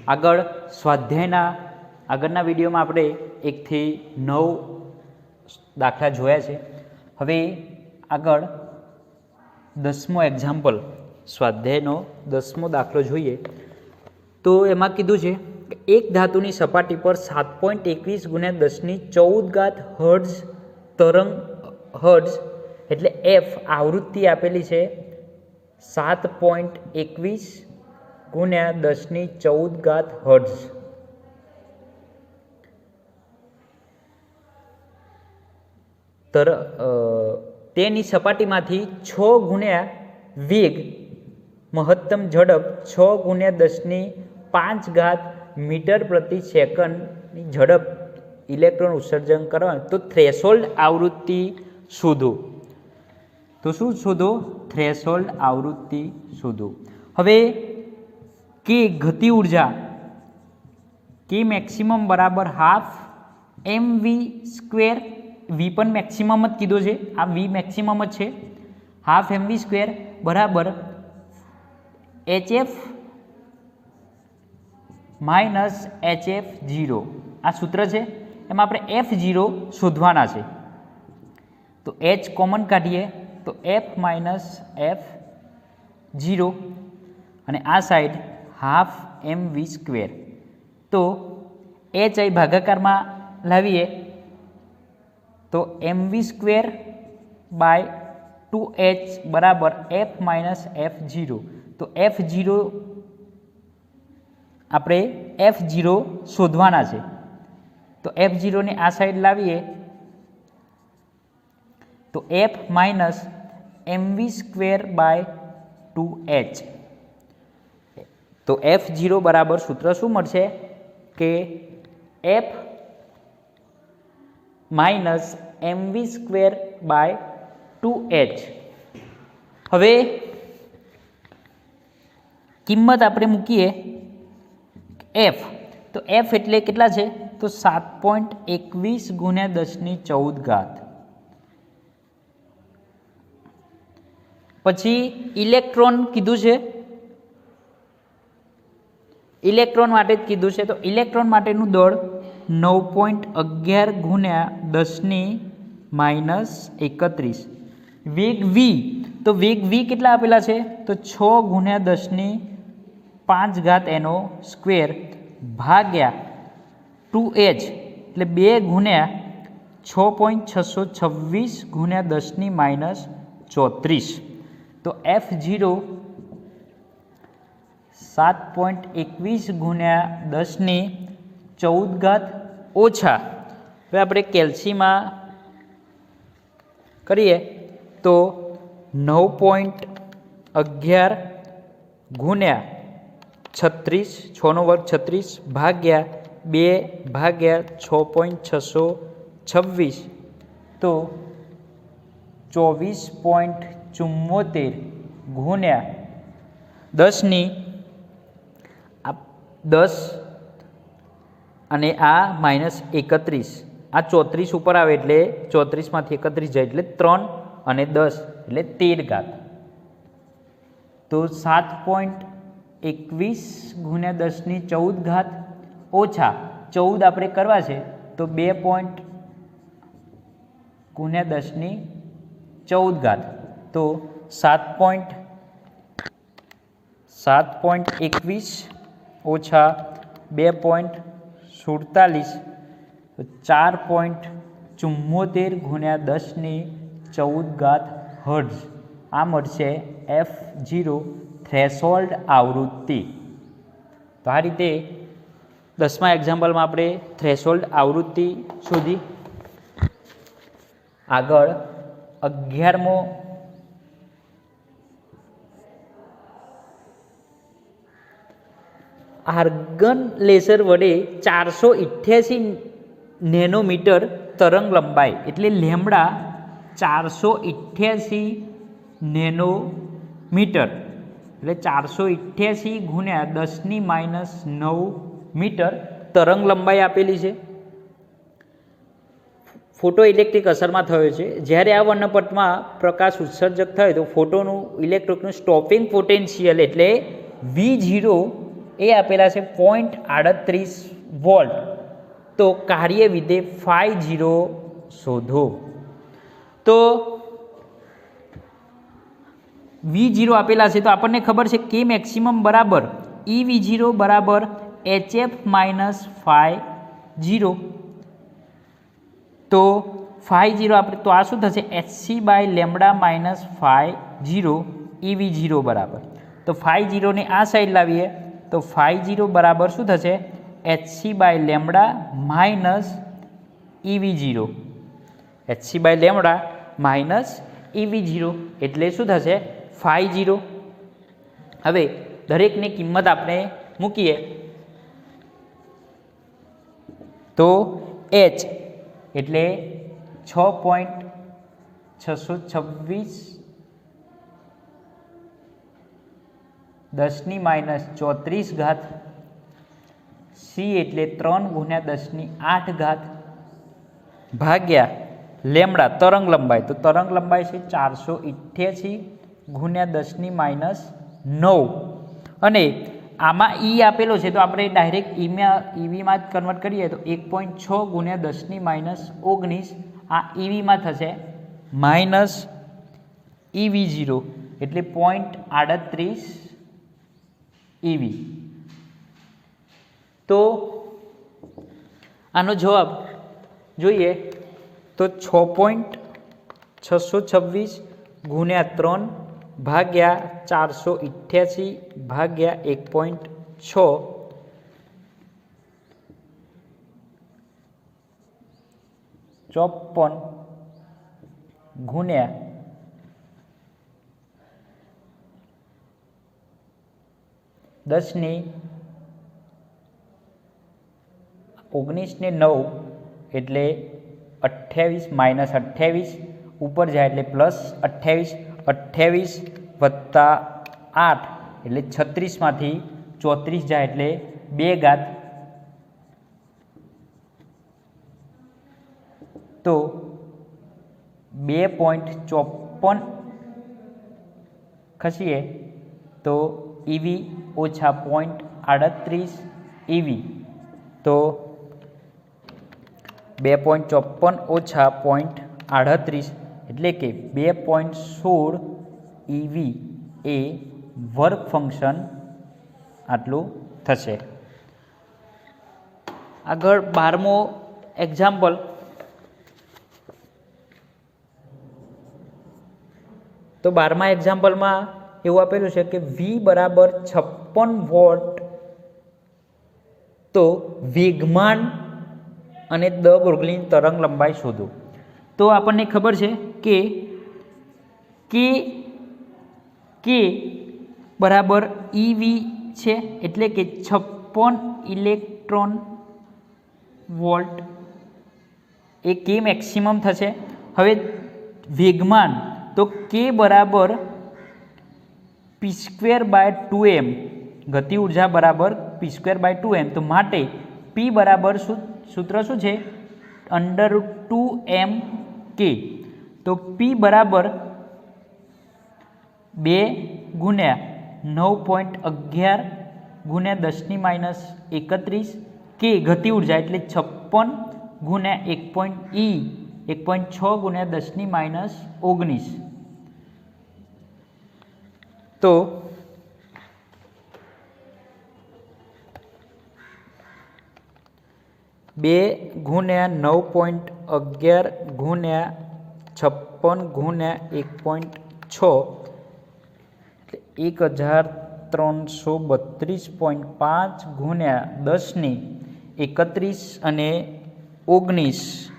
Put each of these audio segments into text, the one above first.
આગળ સ્વાધ્યાયના આગળના વિડીયોમાં આપણે 1 થી 9 દાખલા જોયા છે. હવે આગળ 10મો એક્ઝામ્પલ સ્વાધ્યાયનો 10મો દાખલો જોઈએ. તો એમાં કીધું છે કે એક ધાતુની સપાટી પર 7.21 × 1014 હર્ટ્ઝ તરંગ હર્ટ્ઝ એટલે એફ આવૃત્તિ આપેલી છે 7.21 × 1014 હર્ટ્ઝ. તેની સપાટીમાંથી 6 ગુણ્યા વેગ મહત્તમ ઝડપ 6 × 10⁵ મીટર પ્રતિ સેકન્ડની ઝડપ ઇલેક્ટ્રોન ઉત્સર્જન કરવાનું. તો થ્રેશોલ્ડ આવૃત્તિ શોધો. તો શું શોધો? થ્રેશોલ્ડ આવૃત્તિ શોધો. હવે કે ગતિ ઉર્જા કે મેક્સિમમ બરાબર હાફ mv². વી પણ મેક્સિમમ જ કીધો છે, આ વી મેક્સિમમ જ છે. હાફ mv² બરાબર hf માઇનસ hf0 આ સૂત્ર છે. એમાં આપણે f0 શોધવાના છે. તો h કોમન કાઢીએ તો f માઇનસ f0 અને આ સાઈડ હાફ mv². તો h અહીં ભાગાકારમાં લાવીએ તો mv²/2h બરાબર f માઇનસ f0. તો f0 આપણે f0 શોધવાના છે. તો f0 ને આ સાઈડ લાવીએ તો f માઇનસ mv²/2h. તો f0 બરાબર સૂત્ર શું મળશે કે f માઇનસ mv²/2h. હવે કિંમત આપણે મૂકીએ f. તો f એટલે કેટલા છે? તો 7.21 × 1014. પછી ઇલેક્ટ્રોન કીધું છે, ઇલેક્ટ્રોન માટે જ કીધું છે. તો ઇલેક્ટ્રોન માટેનું દળ 9.11 × 10⁻31. વેગ v. તો વેગ v કેટલા આપેલા છે? તો 6 × 10⁵ ભાગ્યા 2h એટલે 2 × 6.626 × 10⁻34. તો f0 7.21 × 10⁻14 ઓછા. હવે આપણે કેલ્સીમાં કરીએ તો 9.11 × 36 6 નો વર્ગ 36 ભાગ્યા 2 ભાગ્યા 6.626. તો 24.74 × 10 અને આ -31. આ 34 ઉપર આવે એટલે 34માંથી 31 જાય એટલે 3 અને 10 એટલે 13. તો 7.21 × 10⁻14 ઓછા 14 આપણે કરવા છે તો 2 × 10⁻14. તો 7.21 ઓછા 2.47 4.74 × 10⁻14 હર્ટ્ઝ. આ મળશે f0 થ્રેશોલ્ડ આવૃત્તિ. તો આ રીતે 10મા એક્ઝામ્પલમાં આપણે થ્રેશોલ્ડ આવૃત્તિ શોધી. આગળ 11મો આર્ગન લેસર વડે 488 નેનોમીટર તરંગ લંબાઈ એટલે લેમ્બડા 488 નેનોમીટર એટલે 488 × 10⁻9 મીટર તરંગ લંબાઈ આપેલી છે. ફોટો ઇલેક્ટ્રિક અસરમાં થયો છે. જ્યારે આ વર્ણપટમાં પ્રકાશ ઉત્સર્જક થાય તો ફોટોનું ઇલેક્ટ્રોનનું સ્ટોપિંગ પોટેન્શિયલ એટલે V0 એ આપેલા છે 0.38 વોલ્ટ. તો કાર્ય વિધેય φ0 શોધો. તો V0 આપેલા છે તો આપણને ખબર છે કે મેક્સિમમ બરાબર EV0 બરાબર HF માઇનસ φ0. તો φ0 આપણે તો આ શું થશે HC/λ માઇનસ φ0 EV0 બરાબર. તો φ0 ને આ સાઈડ લાવીએ તો φ0 બરાબર શું થશે HC/λ minus EV0. HC/λ minus EV0 એટલે શું થશે φ0. હવે દરેકની કિંમત આપણે મૂકીએ તો H એટલે 6.626 10⁻⁻⁴ C એટલે 3 × 10⁸ ભાગ્યા લેમડા તરંગ લંબાઈ. તો તરંગ લંબાઈ છે 488 × 10⁻⁹ અને આમાં ઈ આપેલો છે તો આપણે ડાયરેક્ટ ઈવીમાં જ કન્વર્ટ કરીએ તો 1.6 × 10⁻⁹ આ ઈવીમાં થશે માઇનસ EV0 એટલે 0.38 EV. તો આનો જવાબ જોઈએ તો 6.626 × 3 ભાગ્યા 488 ભાગ્યા 1.6 54 ગુણ્યા 10⁻⁹ એટલે 28 માઇનસ 28 ઉપર જાય એટલે પ્લસ 28 વત્તા 8 એટલે 36માંથી 34 જાય એટલે 2 ઘાત. તો 2.54 ખસીએ તો EV ઓછા 0.38 EV. તો 2.54 ઓછા 0.38 એટલે કે 2.16 EV એ વર્ક ફંક્શન આટલું થશે. આગળ 12મો એક્ઝામ્પલ. તો 12મા એક્ઝામ્પલમાં એવું આપેલું છે કે V બરાબર 56 વોટ. તો વેગમાન અને દ બ્રોગલીની તરંગ લંબાઈ શોધો. તો આપણને ખબર છે કે બરાબર EV છે એટલે કે 56 ઇલેક્ટ્રોન વોલ્ટ એ કે મેક્સિમમ થશે. હવે વેગમાન તો કે બરાબર p²/2m ગતિ ઉર્જા બરાબર p²/2m. તો માટે p બરાબર સૂત્ર શું છે √2m k. તો p બરાબર 2 × 9.11 × 10⁻31 k ગતિ ઉર્જા એટલે 56 × 1.6 × 10⁻19. તો 2 × 9.11 × 56 × 1.6 1332.5 × 10⁻31 અને 19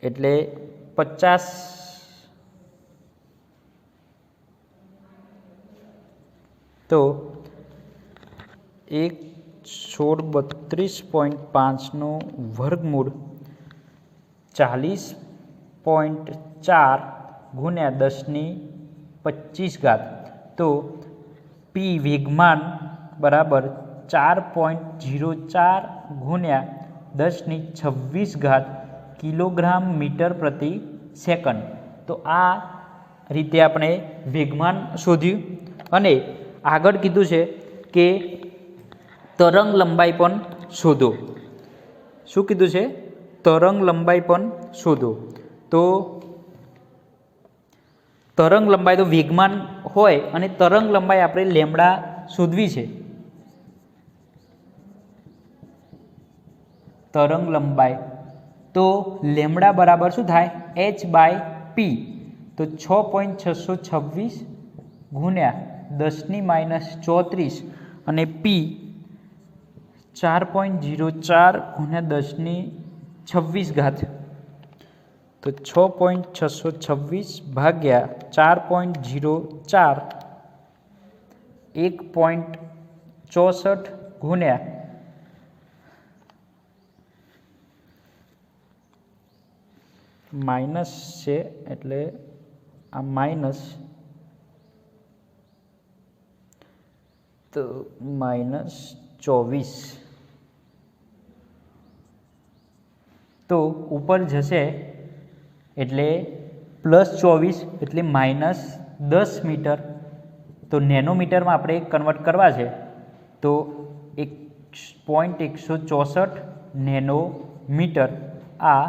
એટલે 50. તો 132.5 નું વર્ગમૂળ 40.4 × 10⁻25. તો P વેગમાન બરાબર 4.04 × 10⁻26 કિલોગ્રામ મીટર પ્રતિ સેકન્ડ. તો આ રીતે આપણે વેગમાન શોધ્યું. અને આગળ કીધું છે કે તરંગ લંબાઈ પણ શોધો. શું કીધું છે? તરંગ લંબાઈ પણ શોધો. તો તરંગ લંબાઈ તો વેગમાન હોય અને તરંગ લંબાઈ આપણે લેમડા શોધવી છે. તરંગ લંબાઈ તો લેમડા બરાબર શું થાય? h/p. તો 6.626 ગુણ્યા 10⁻³ અને p 4.04 ગુણ્યા 10⁻²6. તો 6.626 ભાગ્યા 4.04 1.64 ગુણ્યા માઇનસ છે એટલે આ માઇનસ, તો -24. તો ઉપર જશે એટલે +24 એટલે -10 મીટર. તો નેનોમીટરમાં આપણે કન્વર્ટ કરવા છે તો 1.164 નેનોમીટર આ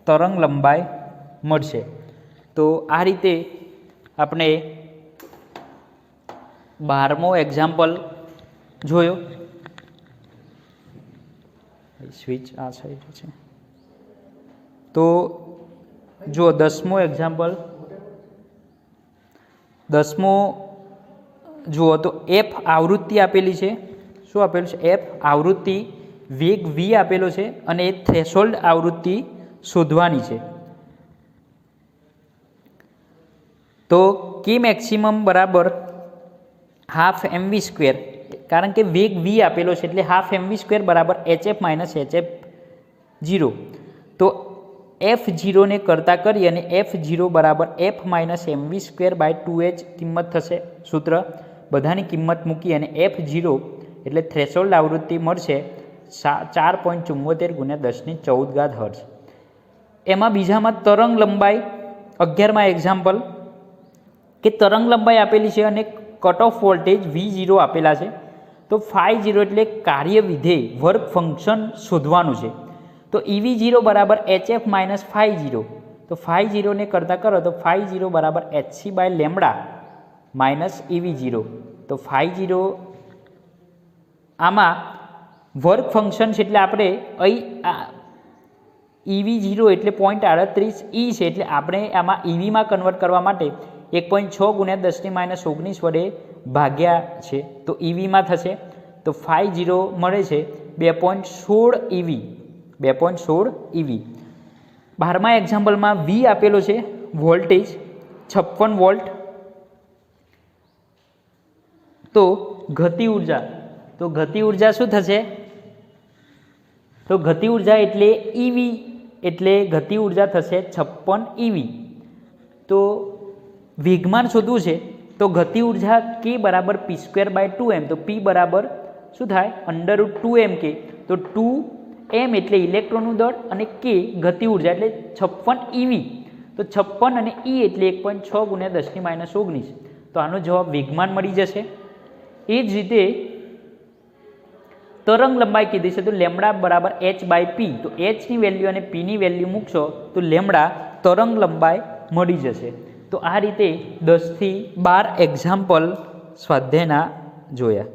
તરંગ લંબાઈ મળશે. તો આ રીતે આપણે 12મો એક્ઝામ્પલ જોયો. સ્વિચ આ સાઈડ છે. તો જો 10મો એક્ઝામ્પલ, 10મો જુઓ તો f આવૃત્તિ આપેલી છે. શું આપેલું છે? f આવૃત્તિ, વેગ v આપેલો છે અને એ થ્રેશોલ્ડ આવૃત્તિ શોધવાની છે. તો કે મેક્સિમમ બરાબર હાફ mv², કારણ કે વેગ v આપેલો છે એટલે હાફ mv² બરાબર hf - hf0. તો f0 ને કરતાં કરી અને f0 બરાબર f - mv²/2h કિંમત થશે. સૂત્ર બધાની કિંમત મૂકી અને f0 એટલે થ્રેશોલ્ડ આવૃત્તિ મળશે 4.74 ગુણ્યા 10⁻14 હર્ટ્ઝ. એમાં બીજામાં તરંગ લંબાઈ 11મા એક્ઝામ્પલ કે તરંગ લંબાઈ આપેલી છે અને કટ ઓફ વોલ્ટેજ V0 આપેલા છે. તો φ0 એટલે કાર્ય વિધેય વર્ક ફંક્શન શોધવાનું છે. તો EV0 બરાબર hf - φ0. તો φ0 ને કરતાં કરો તો φ0 બરાબર hc/λ માઇનસ EV0. તો φ0 આમાં વર્ક ફંક્શન છે એટલે આપણે અહીં EV0 એટલે 0.38 E છે એટલે આપણે આમાં EVમાં કન્વર્ટ કરવા માટે 1.6 ગુણ્યા 10⁻19 વડે ભાગ્યા છે. તો EVમાં થશે તો φ0 મળે છે 2.16 EV. 2.16 EV. 12મા એક્ઝામ્પલમાં V આપેલો છે, વોલ્ટેજ 56 વોલ્ટ. તો ગતિ ઉર્જા, તો ગતિ ઉર્જા શું થશે? તો ગતિ ઉર્જા એટલે EV એટલે ગતિ ઉર્જા થશે 56 EV. તો વેગમાન શોધવું છે તો ગતિ ઉર્જા k બરાબર p²/2m. તો p બરાબર શું થાય? √2mk. તો 2m એટલે ઇલેક્ટ્રોનનું દળ અને k ગતિ ઉર્જા એટલે 56 EV. તો 56 અને E એટલે 1.6 ગુણ્યા 10⁻19. તો આનો જવાબ વેગમાન મળી જશે. એ જ રીતે તરંગ લંબાઈ કીધી છે તો લેમડા બરાબર h/p. તો h ની વેલ્યુ અને p ની વેલ્યુ મૂકશો તો લેમડા તરંગ લંબાઈ મળી જશે. તો આ રીતે 10 થી 12 એક્ઝામ્પલ સ્વાધ્યાયના જોયા.